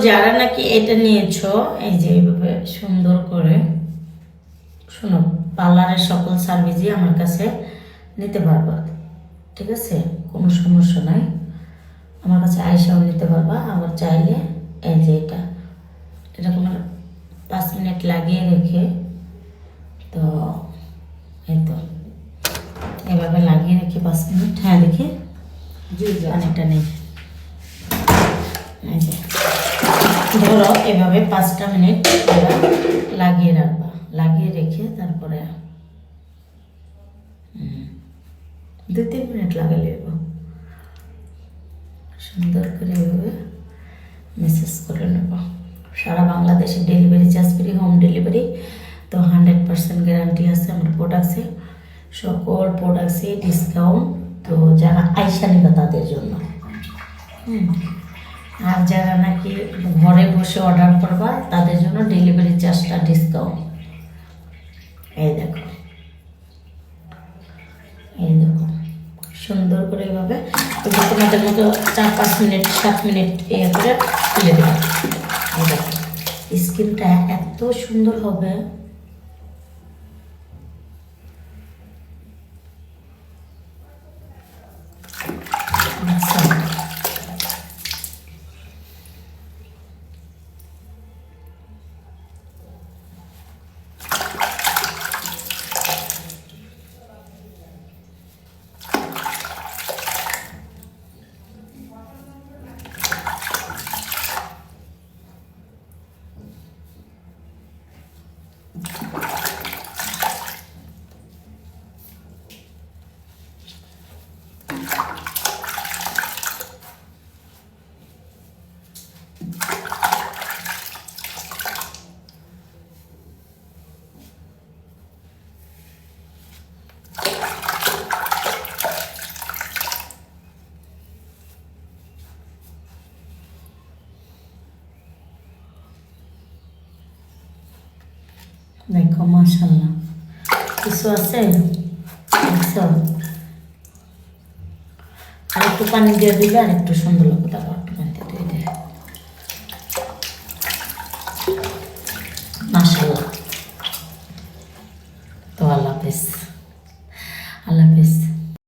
যারা নাকি এটা নিয়েছো, এই যে এইভাবে সুন্দর করে শোনো, পার্লারের সকল সার্ভিসই আমার কাছে নিতে পারবা, ঠিক আছে? কোনো সমস্যা নাই, আমার কাছে আইসাও নিতে পারবা। আবার চাইলে এই যে এরকম 5 মিনিট লাগিয়ে রেখে, তো এই তো এভাবে লাগিয়ে রেখে 5 মিনিট, হ্যাঁ দেখি অনেকটা নেই, এই যে ধরো এভাবে 5টা মিনিট লাগিয়ে রাখবা, লাগিয়ে রেখে তারপরে 2-3 মিনিট লাগালে সুন্দর করে এভাবে মেসেজ করে নেব। সারা বাংলাদেশে delivery charge free, home delivery. তো 100% গ্যারান্টি আছে আমার প্রোডাক্টসে, সকল প্রোডাক্টসে ডিসকাউন্ট। তো যারা আইসা নেবে তাদের জন্য। আর যারা নাকি ঘরে বসে অর্ডার করবা তাদের জন্য ডেলিভারি চার্জটা ডিসকাউন্ট। এই দেখো, এই দেখো সুন্দর করে এভাবে তোমাদের মতো 4-5 মিনিট 7 মিনিট করে তুলে দেবে। এই দেখো স্কিনটা এত সুন্দর হবে। দেখো মাশাআল্লাহ, কিছু আছে দেখছো? আর একটু পানি দিয়ে দিবে আর একটু সুন্দর লাগবে।